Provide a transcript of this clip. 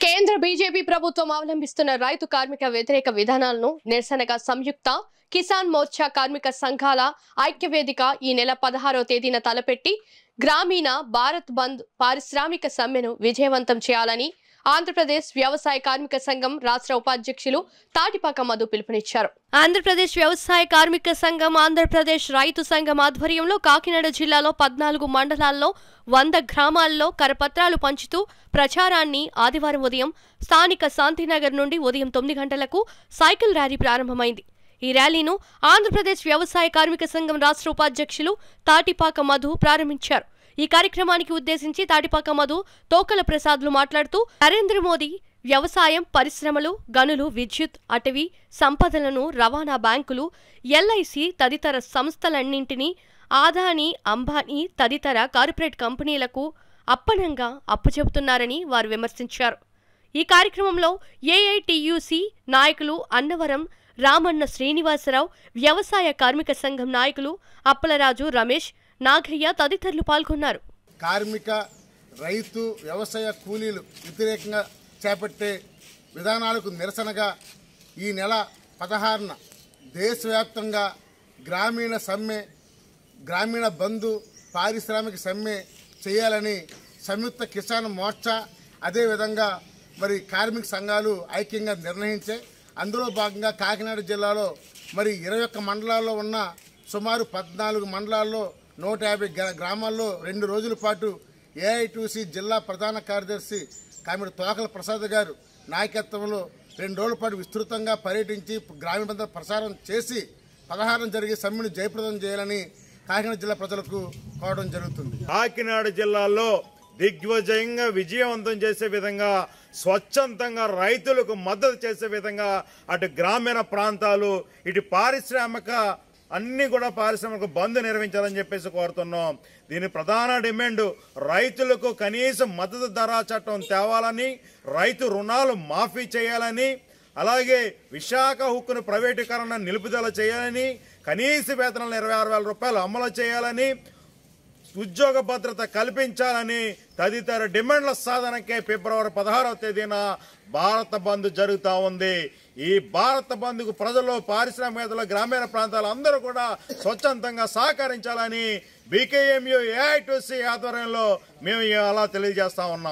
కేంద్ర బీజేపీ ప్రభుత్వం అవలంబిస్తున్న రైతు కార్మిక వ్యతిరేక విధానాలను నిరసనగా సంయుక్త కిసాన్ మోర్చా కార్మిక సంఘాల ఐక్యవేదిక ఈ నెల 16వ తేదీన తలపెట్టి గ్రామీణ భారత్ బంద్ పారిశ్రామిక సమ్మెను విజయవంతం చేయాలని ఆంధ్రప్రదేశ్ వ్యవసాయ కార్మిక సంఘం రాష్ట్ర ఉపాధ్యక్షులు తాటిపాక మధు పిలుపునిచ్చారు. ఆంధ్రప్రదేశ్ వ్యవసాయ కార్మిక సంఘం ఆంధ్రప్రదేశ్ రైతు సంఘం ఆధ్వర్యంలో కాకినాడ జిల్లాలో 14 మండలాల్లో 100 గ్రామాల్లో కరపత్రాలు పంచుతూ ప్రచారాన్ని ఆదివారం ఉదయం స్థానిక శాంతినగర్ నుండి ఉదయం 9 గంటలకు సైకిల్ ర్యాలీ ప్రారంభమైంది. ఈ ర్యాలీను ఆంధ్రప్రదేశ్ వ్యవసాయ కార్మిక సంఘం రాష్ట్ర ఉపాధ్యక్షులు తాటిపాక మధు ప్రారంభించారు. ఈ కార్యక్రమానికి ఉద్దేశించి తాటిపాక మధు తోకల ప్రసాద్లు మాట్లాడుతూ నరేంద్ర మోదీ వ్యవసాయం, పరిశ్రమలు, గనులు, విద్యుత్, అటవీ సంపదలను రవాణా బ్యాంకులు, ఎల్ఐసి తదితర సంస్థలన్నింటినీ ఆదాని, అంబానీ తదితర కార్పొరేట్ కంపెనీలకు అప్పనంగా అప్పుచెబుతున్నారని వారు విమర్శించారు. ఈ కార్యక్రమంలో ఏఐటియుసి నాయకులు అన్నవరం రామన్న శ్రీనివాసరావు, వ్యవసాయ కార్మిక సంఘం నాయకులు అప్పలరాజు, రమేష్, నాగయ్య తదితరులు పాల్గొన్నారు. కార్మిక, రైతు, వ్యవసాయ కూలీలు వ్యతిరేకంగా చేపట్టే విధానాలకు నిరసనగా ఈ నెల 16న దేశవ్యాప్తంగా గ్రామీణ సమ్మె, గ్రామీణ బంధు, పారిశ్రామిక సమ్మె చేయాలని సంయుక్త కిసాన్ మోర్చా అదేవిధంగా మరి కార్మిక సంఘాలు ఐక్యంగా నిర్ణయించాయి. అందులో భాగంగా కాకినాడ జిల్లాలో మరి 21 మండలాల్లో ఉన్న సుమారు 14 మండలాల్లో 150 గ్రామాల్లో 2 రోజుల పాటు ఏఐటిసి జిల్లా ప్రధాన కార్యదర్శి కామిడి తోకల ప్రసాద్ గారు నాయకత్వంలో 2 రోజుల పాటు విస్తృతంగా పర్యటించి గ్రామీణ బంధ ప్రసారం చేసి 16న జరిగే సమ్మెను జయప్రదం చేయాలని కాకినాడ జిల్లా ప్రజలకు కోరడం జరుగుతుంది. కాకినాడ జిల్లాలో దిగ్విజయంగా విజయవంతం చేసే విధంగా, స్వచ్ఛందంగా రైతులకు మద్దతు చేసే విధంగా అటు గ్రామీణ ప్రాంతాలు, ఇటు పారిశ్రామిక అన్ని కూడా పారిశ్రామిక బంద్ నిర్వహించాలని చెప్పేసి కోరుతున్నాం. దీని ప్రధాన డిమాండ్ రైతులకు కనీస మద్దతు ధర చట్టం తేవాలని, రైతు రుణాలు మాఫీ చేయాలని, అలాగే విశాఖ హుక్కును ప్రైవేటీకరణ నిలుపుదల చేయాలని, కనీస వేతనాలు 26,000 రూపాయలు అమలు చేయాలని, ఉద్యోగ భద్రత కల్పించాలని తదితర డిమాండ్ల సాధనకే ఫిబ్రవరి 16వ తేదీన భారత బంద్ జరుగుతూ ఉంది. ఈ భారత బంద్కు ప్రజలు, పారిశ్రామికవేత్తలు, గ్రామీణ ప్రాంతాలు అందరూ కూడా స్వచ్ఛందంగా సహకరించాలని బీకేఎంయు ఏఐటిసి ఆధ్వర్యంలో మేము అలా తెలియజేస్తా ఉన్నాం.